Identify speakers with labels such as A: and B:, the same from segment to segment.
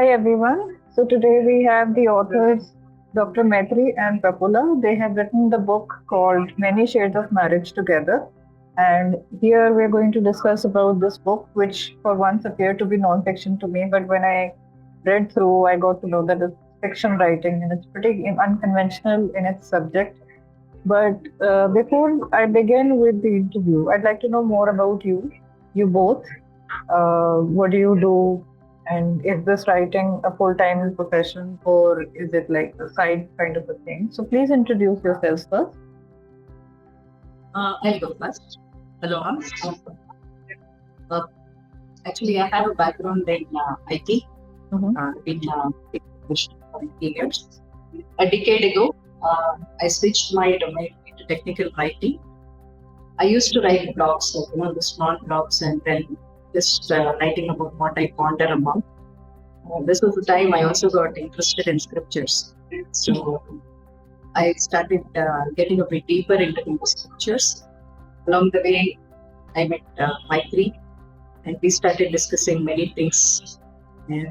A: Hi everyone. So today we have the authors Dr. Mythri and Prapulla. They have written the book called Many Shades of Marriage Together. And here we're going to discuss about this book, which for once appeared to be non-fiction to me, but when I read through, I got to know that it's fiction writing and it's pretty unconventional in its subject. But before I begin with the interview, I'd like to know more about you both. What do you do? And is this writing a full-time profession or is it like a side kind of a thing? So please introduce yourselves first.
B: I'll go first. Hello, actually, I have a background in IT, in education for 18 years. A decade ago, I switched my domain into technical writing. I used to write blogs, the small blogs, and then just writing about what I ponder about. This was the time I also got interested in scriptures. So I started getting a bit deeper into the scriptures. Along the way, I met Mythri, and we started discussing many things. And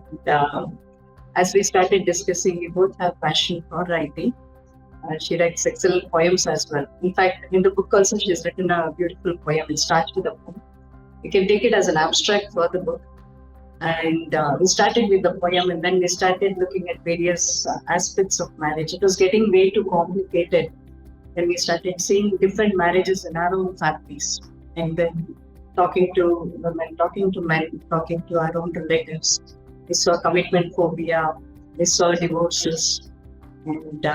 B: as we started discussing, we both have passion for writing. She writes excellent poems as well. In fact, in the book also, she has written a beautiful poem. It starts with a poem. You can take it as an abstract for the book. And we started with the poem, and then we started looking at various aspects of marriage. It was getting way too complicated. And we started seeing different marriages in our own families. And then talking to women, talking to men, talking to our own relatives. We saw commitment phobia. We saw divorces. And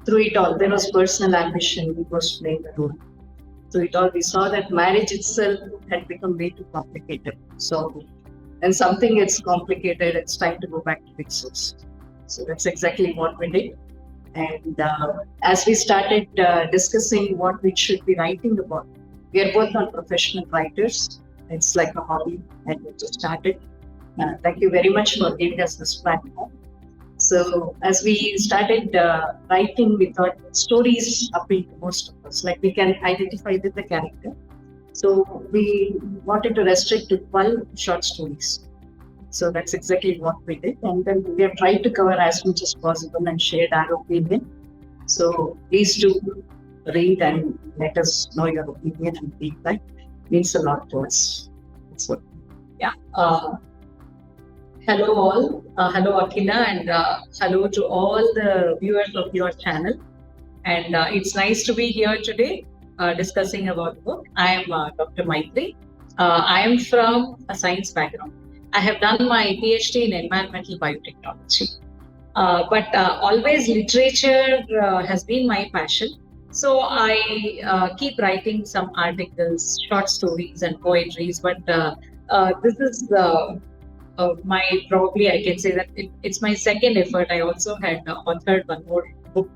B: through it all, there was personal ambition. It was playing a role. Through it all, we saw that marriage itself had become way too complicated. So when something gets complicated, it's time to go back to its source. So that's exactly what we did. And as we started discussing what we should be writing about, we are both not professional writers. It's like a hobby, and we just started. Thank you very much for giving us this platform. So as we started writing, we thought stories appeal to most of us, like we can identify with the character. So we wanted to restrict to 12 short stories. So that's exactly what we did. And then we have tried to cover as much as possible and shared our opinion. So please do read and let us know your opinion and feedback. It means a lot to us. So, yeah. Hello all. Hello Akila, and hello to all the viewers of your channel. And it's nice to be here today discussing about the book. I am Dr. Mythri. I am from a science background. I have done my PhD in environmental biotechnology. But always literature has been my passion. So I keep writing some articles, short stories and poetries. But this is probably I can say that it's my second effort. I also had authored one more book.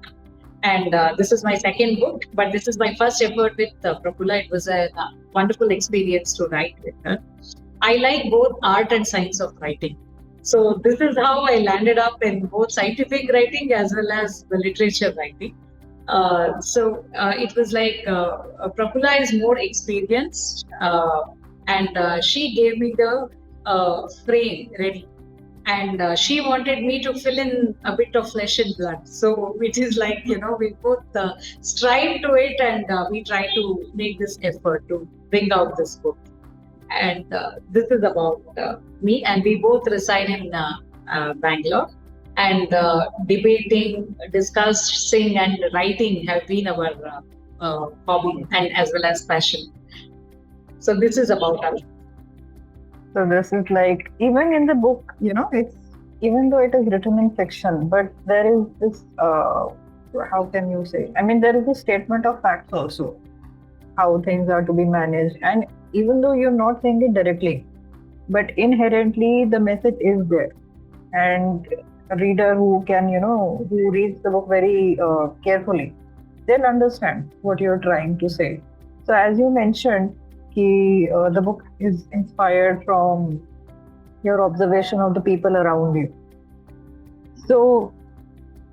B: And this is my second book, but this is my first effort with Prapulla. It was a wonderful experience to write with her. I like both art and science of writing. So this is how I landed up in both scientific writing as well as the literature writing. So it was like Prapulla is more experienced and she gave me the frame ready. And she wanted me to fill in a bit of flesh and blood. So it is like, we both strive to it, and we try to make this effort to bring out this book. And this is about me, and we both reside in Bangalore. And debating, discussing, and writing have been our hobby and as well as passion. So this is about us.
A: So this is like, even in the book, it's, even though it is written in fiction, but there is this, how can you say? I mean, there is a statement of facts also, how things are to be managed. And even though you're not saying it directly, but inherently the message is there. And a reader who can, who reads the book very carefully, they'll understand what you're trying to say. So as you mentioned, the book is inspired from your observation of the people around you. So,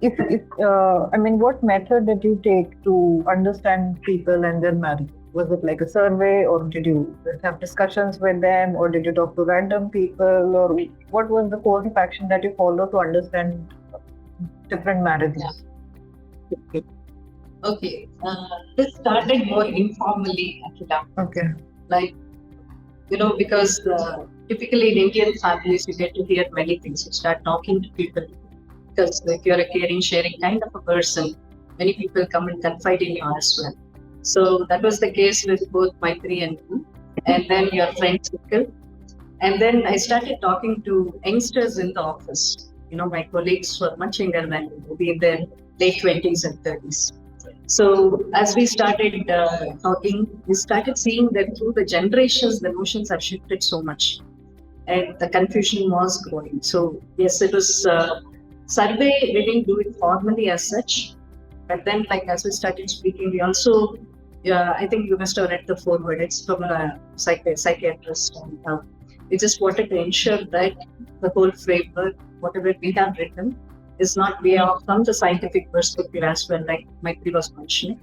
A: what method did you take to understand people and their marriage? Was it like a survey, or did you have discussions with them, or did you talk to random people, or what was the course of action that you followed to understand different marriages?
B: Okay. This started more informally, Akila.
A: Okay.
B: Like, because typically in Indian families, you get to hear many things. You start talking to people. Because if you're a caring, sharing kind of a person, many people come and confide in you as well. So that was the case with both Mythri and you, and then your friend circle. And then I started talking to youngsters in the office. My colleagues were much younger than me, maybe in their late 20s and 30s. So as we started talking, we started seeing that through the generations, the notions have shifted so much. And the confusion was growing. So yes, it was survey. We didn't do it formally as such. But then, as we started speaking, we also, I think you must have read the foreword. It's from a psychiatrist. And we just wanted to ensure that the whole framework, whatever we have written, is not way off from the scientific perspective as well, like Mythri was mentioning.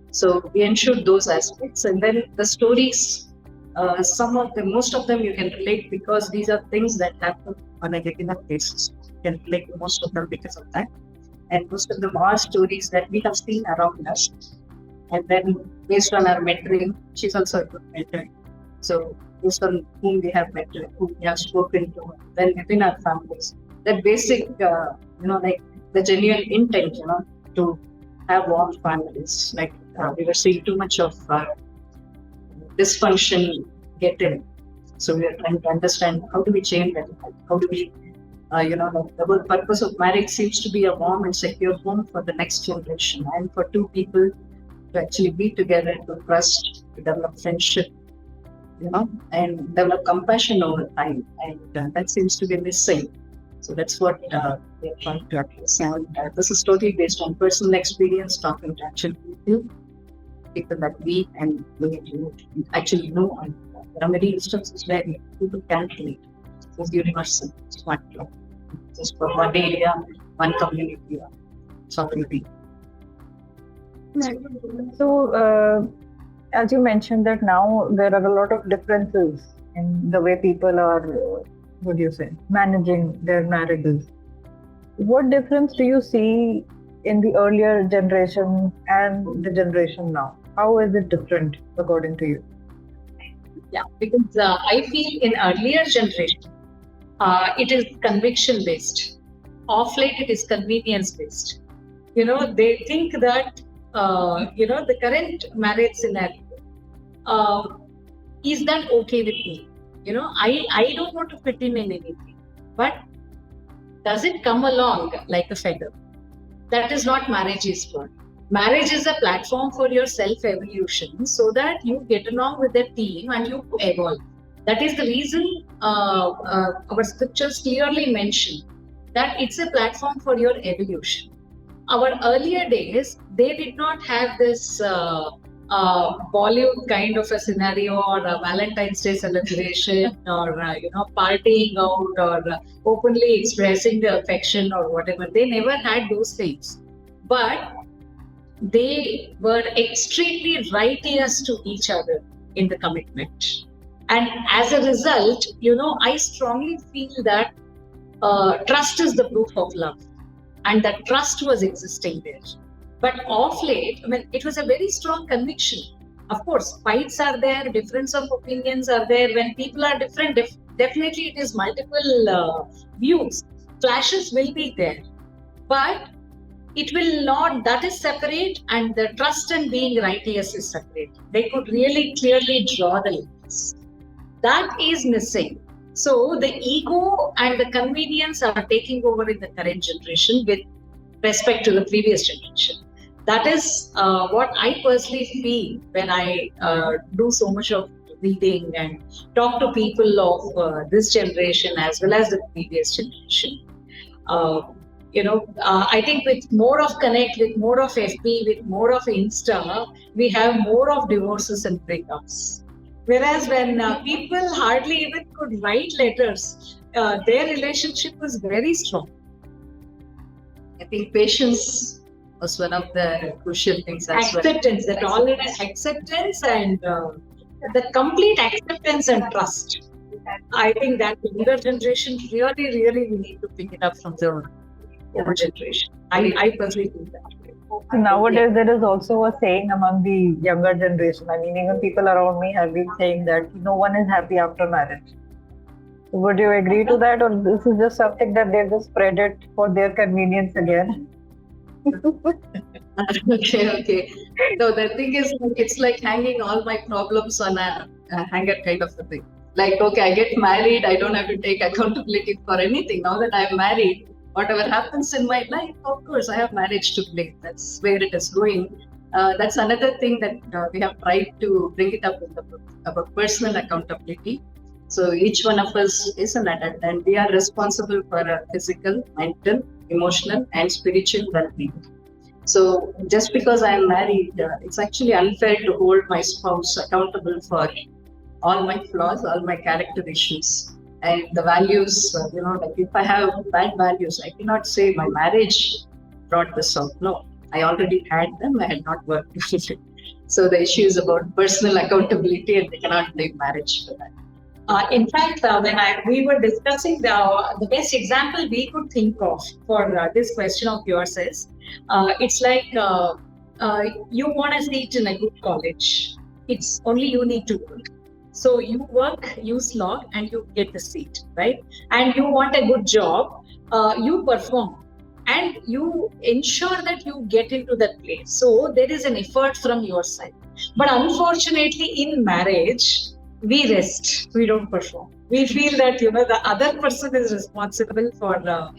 B: So we ensured those aspects. And then the stories, most of them you can relate, because these are things that happen on a regular basis. You can relate to most of them because of that. And most of them are stories that we have seen around us. And then based on our mentoring, she's also a good mentor. So based on whom we have mentored, whom we have spoken to, then within our families, that basic, like the genuine intent, to have warm families. We were seeing too much of dysfunction get in. So we are trying to understand, how do we change that? How do we, the whole purpose of marriage seems to be a warm and secure home for the next generation, and for two people to actually be together, to trust, to develop friendship, and develop compassion over time. And that seems to be missing. So that's what we are trying to address. And this is totally based on personal experience, talking to actually people that we actually know. And there are many instances where people can't relate. It's universal. It's not just for one area, one community, something.
A: So, as you mentioned that now there are a lot of differences in the way people are, managing their marriages. What difference do you see in the earlier generation and the generation now? How is it different according to you?
B: Yeah, because I feel in earlier generation, it is conviction based. Of late, it is convenience based. They think that the current marriage scenario, is that okay with me? I don't want to fit in anything, but does it come along like a feather? That is not marriage is for. Marriage is a platform for your self-evolution, so that you get along with the team and you evolve. That is the reason our scriptures clearly mention that it's a platform for your evolution. Our earlier days, they did not have this Bollywood kind of a scenario, or a Valentine's Day celebration, or partying out, or openly expressing the affection or whatever. They never had those things, but they were extremely righteous to each other in the commitment. And as a result, I strongly feel that trust is the proof of love, and that trust was existing there. But of late, it was a very strong conviction. Of course, fights are there, difference of opinions are there. When people are different, definitely it is multiple views. Clashes will be there. But it will not, that is separate, and the trust and being righteous is separate. They could really clearly draw the lines. That is missing. So the ego and the convenience are taking over in the current generation with respect to the previous generation. That is what I personally feel when I do so much of reading and talk to people of this generation as well as the previous generation. I think with more of Connect, with more of FB, with more of Insta, we have more of divorces and breakups. Whereas when people hardly even could write letters, their relationship was very strong. I think patience was one of the crucial things as
C: acceptance, that already acceptance and the complete acceptance and trust. I think that younger generation really we need to pick it up from the older generation. I personally think that.
A: Nowadays, there is also a saying among the younger generation. I mean, even people around me have been saying that no one is happy after marriage. Would you agree to that, or this is just something that they've just spread it for their convenience again?
B: Okay. No, the thing is, it's like hanging all my problems on a hanger kind of a thing. Like, okay, I get married, I don't have to take accountability for anything. Now that I'm married, whatever happens in my life, of course, I have marriage to blame. That's where it is going. That's another thing that we have tried to bring it up in the book about personal accountability. So each one of us is an adult, and we are responsible for our physical, mental, emotional, and spiritual well-being. So just because I am married, it's actually unfair to hold my spouse accountable for all my flaws, all my character issues, and the values. Like if I have bad values, I cannot say my marriage brought this out. No, I already had them. I had not worked with it. So the issue is about personal accountability, and they cannot blame marriage for that.
C: In fact, when we were discussing the best example we could think of for this question of yours is, it's like you want a seat in a good college. It's only you need to do it. So you work, you slog, and you get the seat, right? And you want a good job, you perform, and you ensure that you get into that place. So there is an effort from your side. But unfortunately, in marriage, we rest, we don't perform. We feel that the other person is responsible for our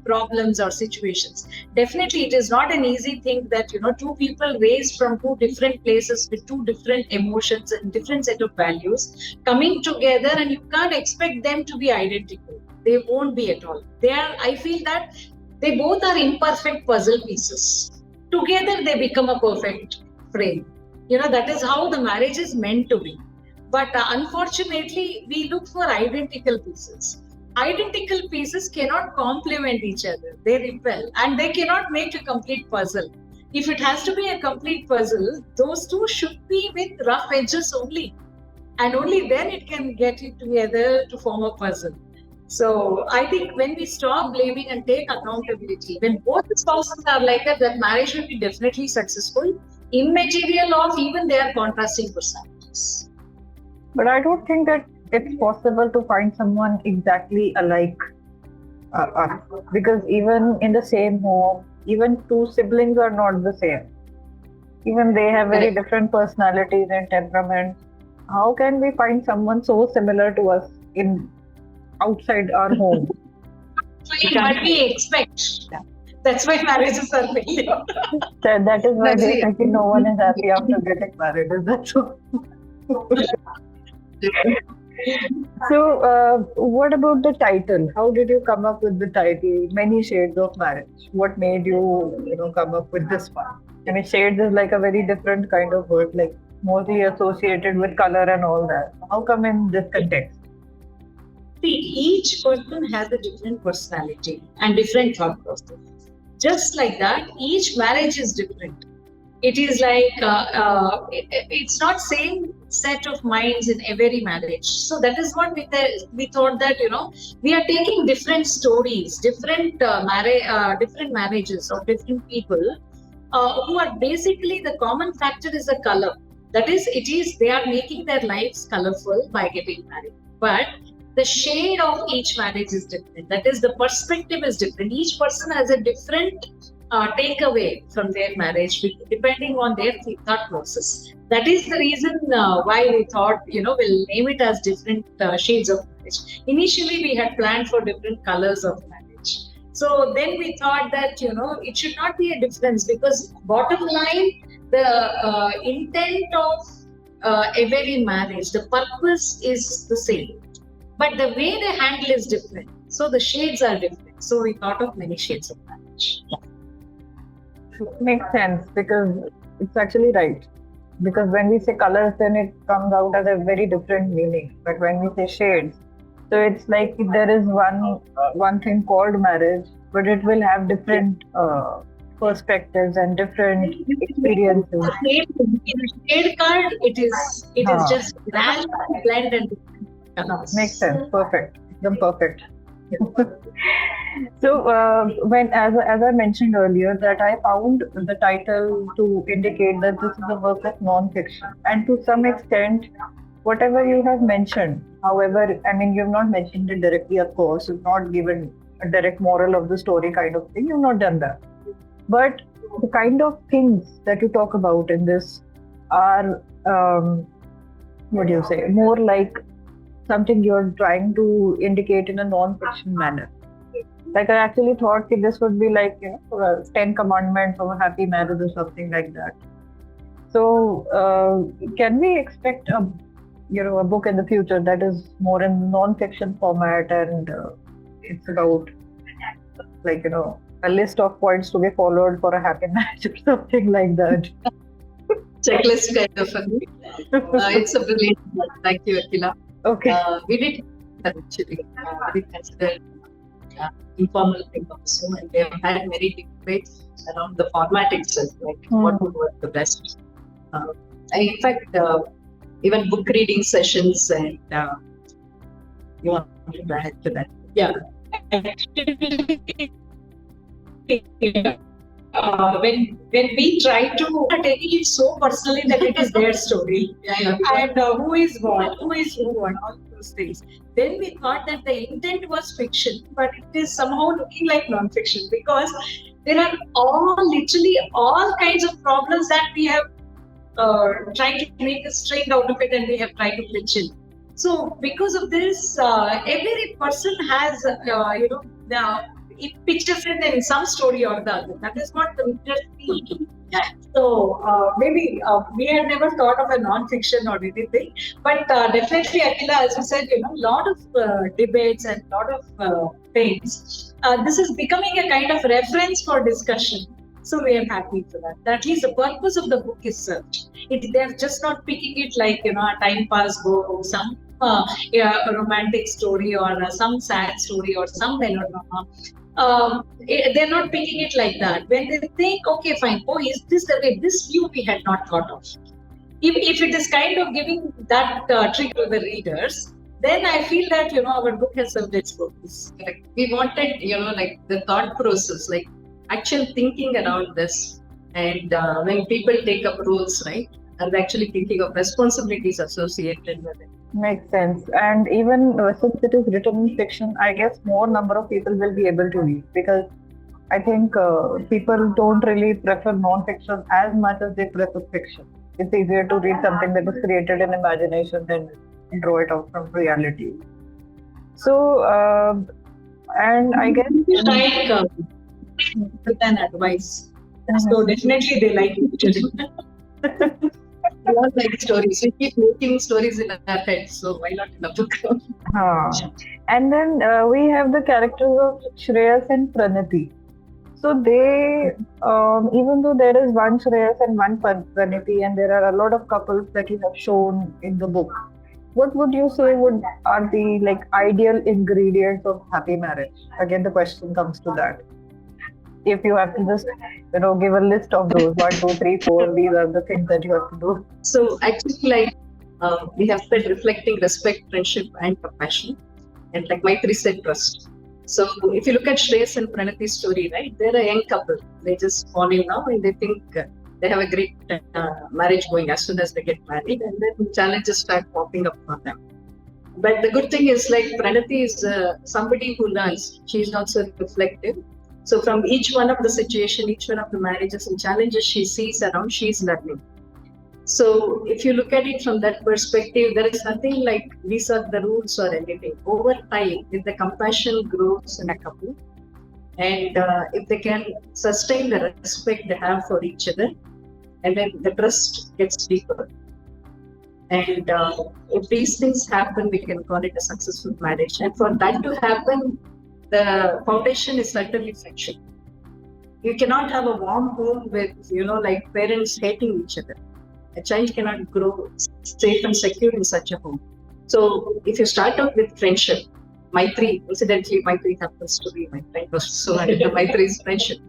C: problems or situations. Definitely, it is not an easy thing that two people raised from two different places with two different emotions and different set of values coming together, and you can't expect them to be identical. They won't be at all. I feel that they both are imperfect puzzle pieces. Together, they become a perfect frame. That is how the marriage is meant to be. But unfortunately, we look for identical pieces. Identical pieces cannot complement each other. They repel, and they cannot make a complete puzzle. If it has to be a complete puzzle, those two should be with rough edges only. And only then it can get it together to form a puzzle. So I think when we stop blaming and take accountability, when both the spouses are like that marriage will be definitely successful, immaterial of even their contrasting personalities.
A: But I don't think that it's possible to find someone exactly alike us, because even in the same home, even two siblings are not the same. Even they have very different personalities and temperaments. How can we find someone so similar to us outside our home?
C: What we expect. That's why marriages are failure.
A: That is why they think no one is happy after getting married. Is that true? So, what about the title? How did you come up with the title, Many Shades of Marriage? What made you, come up with this one? I mean, shades is like a very different kind of word, like mostly associated with color and all that. How come in this context?
C: See, each person has a different personality and different thought process. Just like that, each marriage is different. It is like, it's not same set of minds in every marriage. So that is what we thought that, we are taking different stories, different marriages of different people who are basically, the common factor is the color. That is, they are making their lives colorful by getting married. But the shade of each marriage is different. That is, the perspective is different. Each person has a different takeaway from their marriage, depending on their thought process. That is the reason why we thought, we'll name it as different shades of marriage. Initially, we had planned for different colors of marriage. So then we thought that, it should not be a difference, because bottom line, the intent of every marriage, the purpose is the same. But the way they handle is different. So the shades are different. So we thought of Many Shades of Marriage.
A: Makes sense, because it's actually right. Because when we say colors, then it comes out as a very different meaning. But when we say shades, so it's like there is one thing called marriage, but it will have different perspectives and different experiences.
C: In a shade card, it is just blend and
A: makes sense. Perfect. Perfect. So when as I mentioned earlier that I found the title to indicate that this is a work of non-fiction, and to some extent whatever you have mentioned, however, I mean, you've not mentioned it directly, of course, you've not given a direct moral of the story kind of thing, you've not done that, but the kind of things that you talk about in this are more like something you're trying to indicate in a non-fiction manner. Like I actually thought this would be like 10 commandments of a happy marriage or something like that. So can we expect a book in the future that is more in non-fiction format, and it's about a list of points to be followed for a happy marriage or something like that?
B: Checklist kind of a thing. It's a brilliant. Thank you, Akila.
A: Okay.
B: We did actually. We considered informal thing also, and we have had many debates around the format itself, like what would work the best. In fact, even book reading sessions, and you want to add to that?
C: Yeah. When we try to take it so personally that it is their story, and who is what, who is who, and all those things, then we thought that the intent was fiction, but it is somehow looking like non-fiction, because there are literally all kinds of problems that we have tried to make a string out of it, and we have tried to pitch in. So because of this, every person has it pitches in some story or the other. That is what the interesting. So maybe we had never thought of a non-fiction or anything, but definitely, Akila, as you said, a lot of debates and a lot of things. This is becoming a kind of reference for discussion. So we are happy for that. At least the purpose of the book is served. They're just not picking it like a time pass book, some a romantic story, or some sad story, or some melodrama. They're not picking it like that. When they think, okay, fine, is this the way, this view we had not thought of. If it is kind of giving that trick to the readers, then I feel that, our book has served its purpose.
B: We wanted, like the thought process, like actual thinking around this. And when people take up roles, right, and actually thinking of responsibilities associated with it.
A: Makes sense. And even since it is written in fiction, I guess more number of people will be able to read, because I think people don't really prefer non-fiction as much as they prefer fiction. It's easier to read something that was created in imagination than draw it out from reality. So, and I guess
C: like with an advice. So definitely they like it.
B: We all like stories. We keep making stories in our heads, so why not in a book?
A: And then we have the characters of Shreyas and Pranati. So they, even though there is one Shreyas and one Pranati, and there are a lot of couples that you have shown in the book, what would you say are the ideal ingredients of happy marriage? Again, the question comes to that. If you have to just, give a list of those 1, 2, 3, 4, these are the things that you have to do.
B: So actually, we have said reflecting respect, friendship, and compassion, and like Mythri said, trust. So if you look at Shreyas and Pranati's story, right, they're a young couple. They just fall in love and they think they have a great marriage going as soon as they get married, and then challenges start popping up for them. But the good thing is, like, Pranati is somebody who learns. She's not so reflective. So from each one of the situation, each one of the marriages and challenges she sees around, she's learning. So if you look at it from that perspective, there is nothing like these are the rules or anything. Over time, if the compassion grows in a couple, and if they can sustain the respect they have for each other, and then the trust gets deeper. And if these things happen, we can call it a successful marriage. And for that to happen, the foundation is certainly friendship. You cannot have a warm home with, parents hating each other. A child cannot grow safe and secure in such a home. So if you start out with friendship, Mythri, incidentally, Mythri happens to be my friend also, and the Mythri is friendship.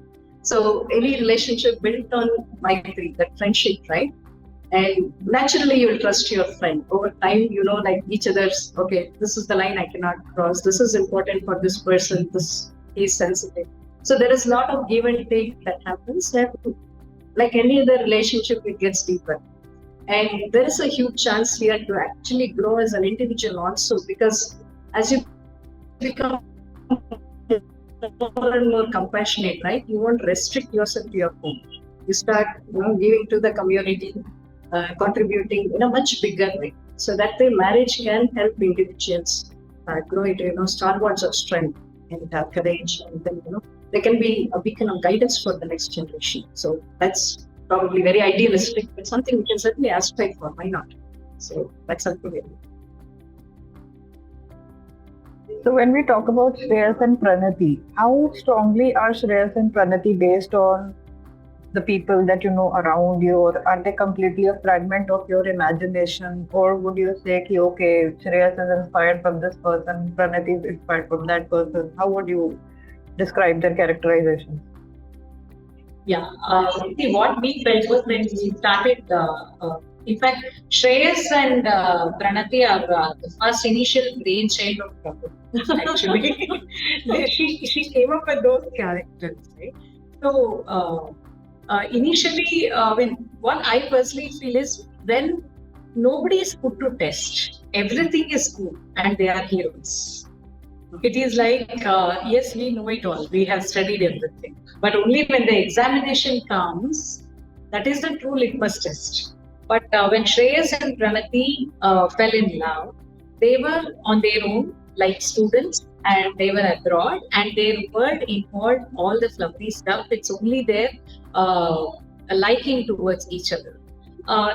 B: So any relationship built on Mythri, that friendship, right? And naturally, you'll trust your friend. Over time, like each other's, okay, this is the line I cannot cross. This is important for this person. This is sensitive. So there is a lot of give and take that happens. And like any other relationship, it gets deeper. And there is a huge chance here to actually grow as an individual also, because as you become more and more compassionate, right? You won't restrict yourself to your home. You start, giving to the community, contributing in a much bigger way. So that way, marriage can help individuals grow into, stalwarts of strength and courage, and then they can be a beacon of guidance for the next generation. So that's probably very idealistic, but something we can certainly aspire for. Why not? So that's something we do.
A: So when we talk about Shreyas and Pranati, how strongly are Shreyas and Pranati based on the people that you know around you, or are they completely a fragment of your imagination? Or would you say, okay, Shreyas is inspired from this person, Pranati is inspired from that person? How would you describe their characterization?
C: Yeah, see, what we felt was when we started, in fact, Shreyas and Pranati are the first initial brainchild of Prapulla, actually. she came up with those characters, right? So, initially, what I personally feel is when nobody is put to test, everything is cool and they are heroes. It is like, yes, we know it all, we have studied everything. But only when the examination comes, that is the true litmus test. But when Shreyas and Pranati fell in love, they were on their own, like students, and they were abroad, and their world involved all the fluffy stuff. It's only their liking towards each other.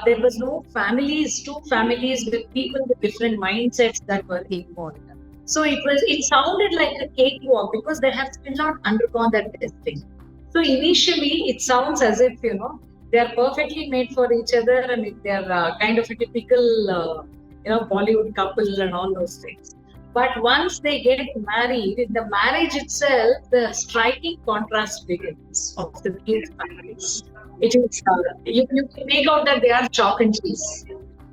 C: There was no families, two families with people with different mindsets that were involved. So it sounded like a cakewalk because they have still not undergone that testing. So initially, it sounds as if, they are perfectly made for each other, and they are kind of a typical, Bollywood couple and all those things. But once they get married, in the marriage itself, the striking contrast begins of the two families. It is, you can make out that they are chalk and cheese.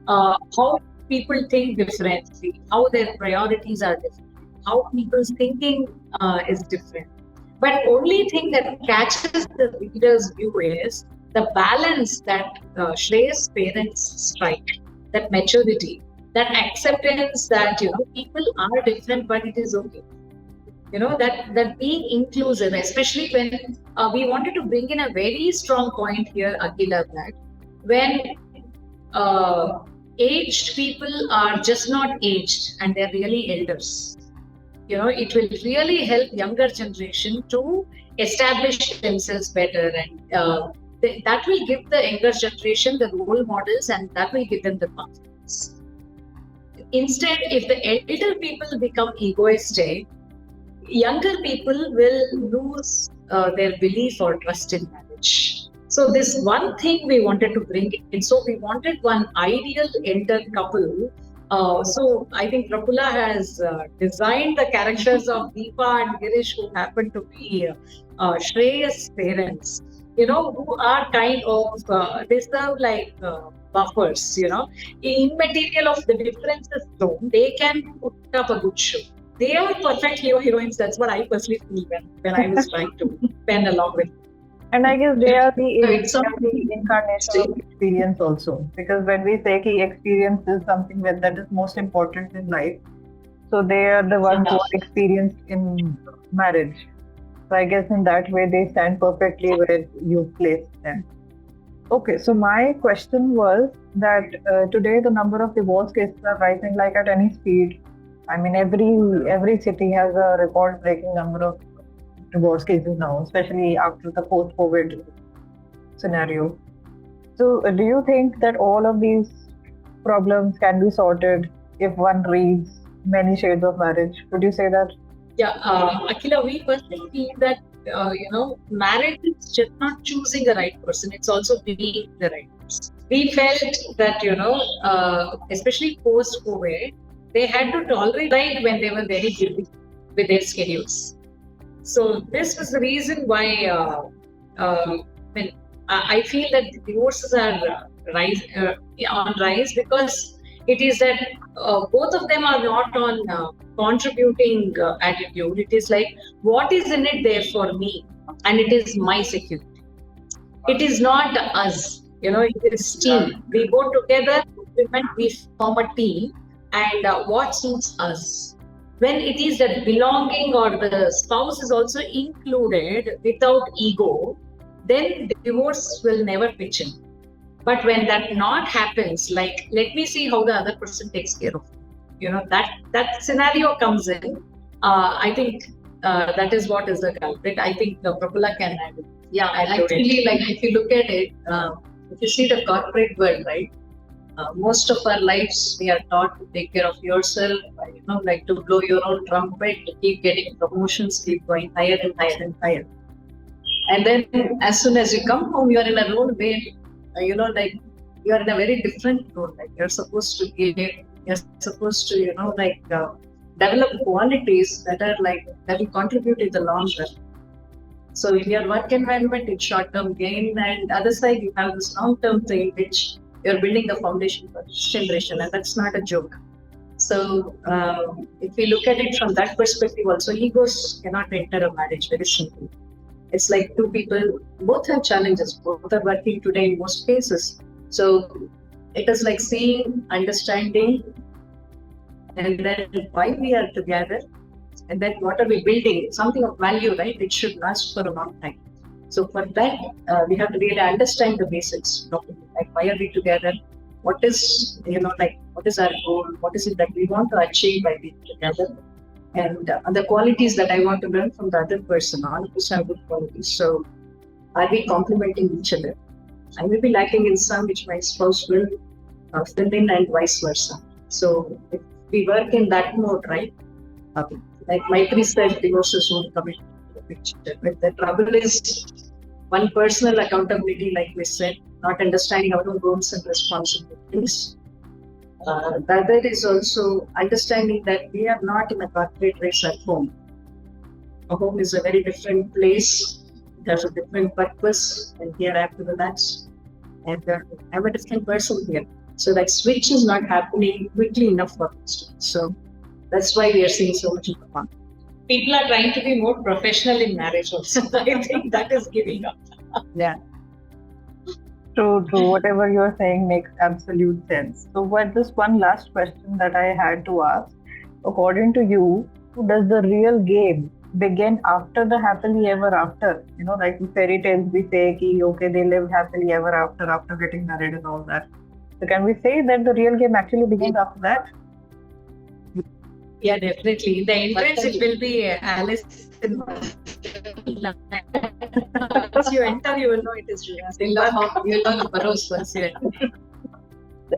C: How people think differently, how their priorities are different, how people's thinking is different. But only thing that catches the reader's view is the balance that Shreyas' parents strike, that maturity, that acceptance that people are different, but it is okay. That being inclusive, especially when we wanted to bring in a very strong point here, Akila, that when aged people are just not aged and they're really elders. It will really help younger generation to establish themselves better, and that will give the younger generation the role models, and that will give them the confidence. Instead, if the elder people become egoistic, younger people will lose their belief or trust in marriage. So this one thing we wanted to bring in. So we wanted one ideal elder couple. So I think Prapulla has designed the characters of Deepa and Girish, who happen to be Shreyas' parents, who are kind of, they serve like buffers, immaterial of the differences zone, they can put up a good show. They are perfect hero-heroines. That's what I personally feel when I was trying to pen along with.
A: And I guess they are the incarnation of experience also. Because when we say key experience is something that is most important in life, so they are the ones who are experienced in marriage. So I guess in that way they stand perfectly where you placed them. Okay, so my question was that today the number of divorce cases are rising like at any speed. I mean, every city has a record-breaking number of divorce cases now, especially after the post-COVID scenario. So do you think that all of these problems can be sorted if one reads Many Shades of Marriage? Would you say that?
C: Yeah, Akila, we personally feel that, marriage is just not choosing the right person, it's also being the right person. We felt that, especially post-COVID, they had to tolerate like when they were very busy with their schedules. So this was the reason why when I feel that divorces are on rise, because it is that both of them are not on contributing attitude. It is like, what is in it there for me, and it is my security. It is not us, it is team. We go together, we form a team, and what suits us. When it is that belonging or the spouse is also included without ego, then divorce will never pitch in. But when that not happens, like, let me see how the other person takes care of you, that scenario comes in. I think that is what is the culprit. I think Prapulla can add it.
B: Yeah, and actually, like, if you look at it, if you see the corporate world, right? Most of our lives, we are taught to take care of yourself, like to blow your own trumpet, to keep getting promotions, keep going higher and higher and higher. And then as soon as you come home, you are in a role where, like, you are in a very different role. Like, you're supposed to give, you're supposed to, develop qualities that are like, that will contribute in the long run. So in your work environment, it's short-term gain, and other side, you have this long-term thing, which you're building the foundation for generation, and that's not a joke. So if we look at it from that perspective also, egos cannot enter a marriage, very simple. It's like two people, both have challenges, both are working today in most cases. So it is like seeing, understanding, and then why we are together, and then what are we building, something of value, right? It should last for a long time. So for that, we have to really understand the basics. Like, why are we together? What is, what is our goal? What is it that we want to achieve by being together? And the qualities that I want to learn from the other person, all of us have good qualities. So are we complementing each other? I may be lacking in some which my spouse will fill in, and vice versa. So if we work in that mode, right? Like Mythri said, divorces won't come into the picture. But the trouble is one personal accountability, like we said, not understanding our own roles and responsibilities. The other is also understanding that we are not in a corporate race at home. A home is a very different place. It has a different purpose, and here I have to relax. And I'm a different person here. So that switch is not happening quickly enough for us. So that's why we are seeing so much of the fun.
C: People are trying to be more professional in marriage also. I think that is giving up.
A: Yeah. True. Whatever you're saying makes absolute sense. So, just one last question that I had to ask. According to you, does the real game begin after the happily ever after? Like in fairy tales, we say, okay, they live happily ever after getting married and all that. So, can we say that the real game actually begins after that?
C: Yeah, definitely. The entrance, it will be Alice in once you enter, you will know it is real.
B: You'll learn the burrows once you enter.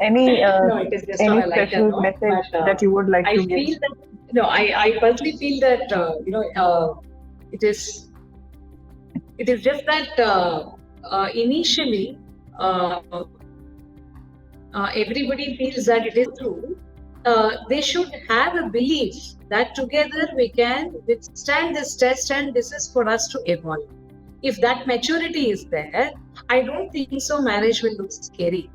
A: Any
C: No, it is just
A: any
C: not like
A: special
C: that,
A: message that you would like to give?
C: Feel that, I personally feel that it is just that initially everybody feels that it is true. They should have a belief that together we can withstand this test, and this is for us to evolve. If that maturity is there, I don't think so marriage will look scary.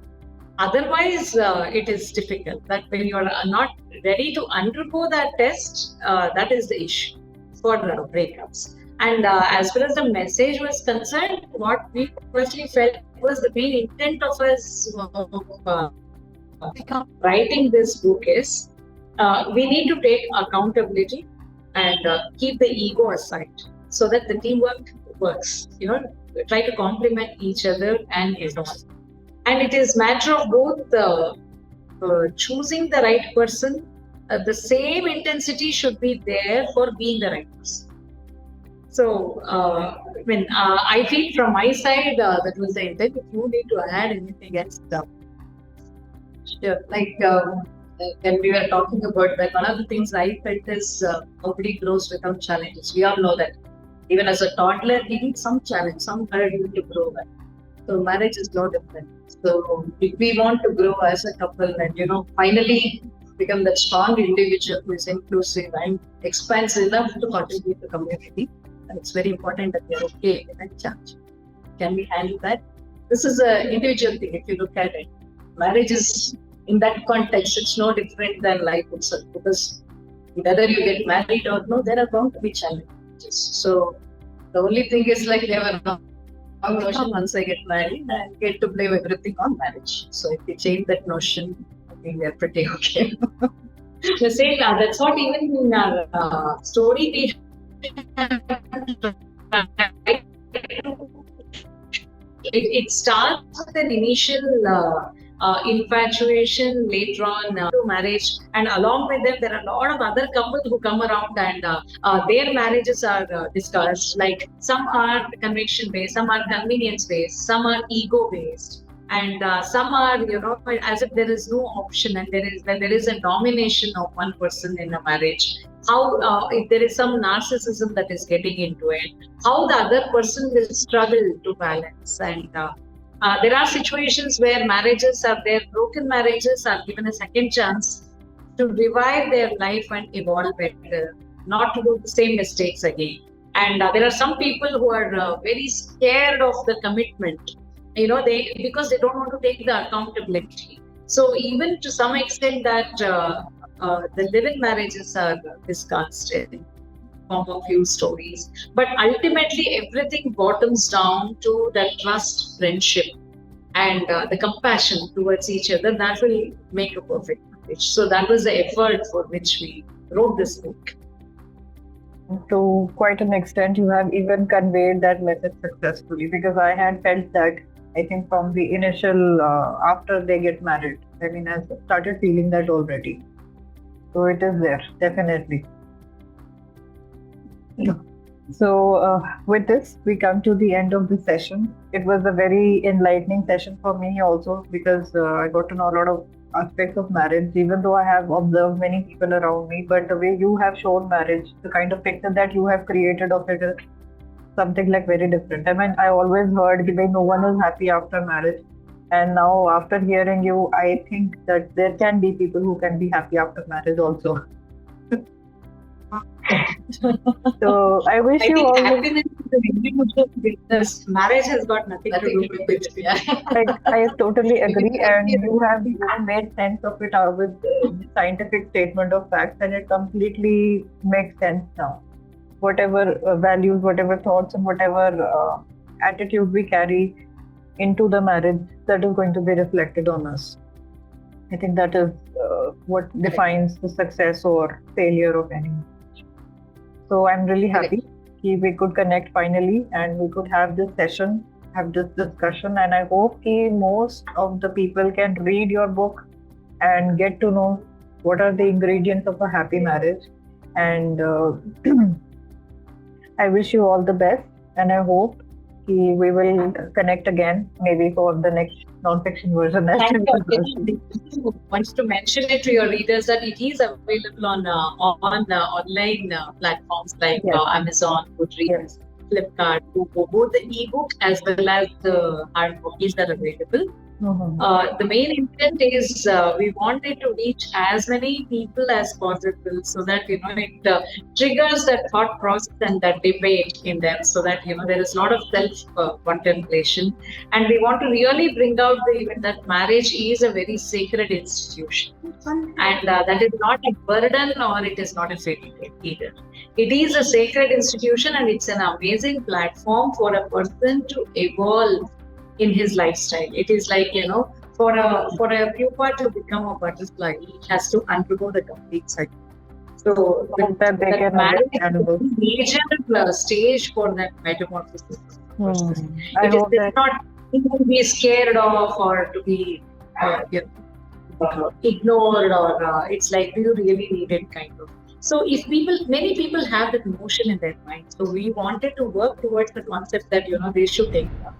C: Otherwise, it is difficult. That when you are not ready to undergo that test, that is the issue for breakups. And as far as the message was concerned, what we personally felt was the main intent of us writing this book is we need to take accountability and keep the ego aside so that the teamwork works. Try to complement each other and evolve. And it is matter of both choosing the right person. The same intensity should be there for being the right person. So, I feel from my side that was the intent. If you need to add anything else,
B: sure. Like when we were talking about that, one of the things I felt is nobody grows without challenges. We all know that. Even as a toddler, he needs some challenge, some hurdle to grow at. So marriage is no different. So if we want to grow as a couple and finally become that strong individual who is inclusive and expansive enough to contribute to the community. And it's very important that we are okay with that challenge. Can we handle that? This is an individual thing. If you look at it, marriage is in that context. It's no different than life itself, because whether you get married or no, there are bound to be challenges. So the only thing is like never wrong notion. Once I get married, I get to blame everything on marriage. So if we change that notion, I think we're pretty okay.
C: The same, that's what even in our story we it starts with an initial infatuation, later on to marriage, and along with them there are a lot of other couples who come around, and their marriages are discussed. Like some are conviction based, some are convenience based, some are ego based, and some are, as if there is no option, and when there is a domination of one person in a marriage, how if there is some narcissism that is getting into it, how the other person will struggle to balance. And there are situations where broken marriages are given a second chance to revive their life and evolve better, not to do the same mistakes again. And there are some people who are very scared of the commitment, because they don't want to take the accountability. So even to some extent that the live-in marriages are discussed in form of few stories, but ultimately everything bottoms down to the trust, friendship, and the compassion towards each other that will make a perfect marriage. So that was the effort for which we wrote this book.
A: To quite an extent, you have even conveyed that message successfully, because I had felt that, I think from the initial, after they get married, I started feeling that already. So it is there, definitely. So with this, we come to the end of the session. It was a very enlightening session for me also, because I got to know a lot of aspects of marriage, even though I have observed many people around me. But the way you have shown marriage, the kind of picture that you have created of it is something like very different. I always heard that no one is happy after marriage. And now after hearing you, I think that there can be people who can be happy after marriage also. So I wish you all
C: happiness business. Marriage has got nothing to do with it. Yeah.
A: I totally agree, and you have made sense of it with the scientific statement of facts, and it completely makes sense now. Whatever values, whatever thoughts, and whatever attitude we carry into the marriage, that is going to be reflected on us. I think that is what defines the success or failure of any marriage. So I'm really happy we could connect finally, and we could have this session, have this discussion, and I hope most of the people can read your book and get to know what are the ingredients of a happy marriage. And I wish you all the best, and I hope we will connect again, maybe for the next non-fiction version.
C: Wants to mention it to your readers that it is available on online platforms like Amazon, Goodreads, Flipkart, both the ebook as well as the hard copies are available. The main intent is we wanted to reach as many people as possible, so that it triggers that thought process and that debate in them, so that there is a lot of self contemplation, and we want to really bring out that marriage is a very sacred institution, and that is not a burden or it is not a fairy tale either. It is a sacred institution, and it's an amazing platform for a person to evolve in his lifestyle. It is like, for a pupa to become a butterfly, it has to undergo the complete cycle. So that marriage is a major stage for that metamorphosis. It is not to be scared of or to be ignored, or it's like, do you really need it, kind of. So many people have that notion in their mind. So we wanted to work towards the concept that, they should take it up.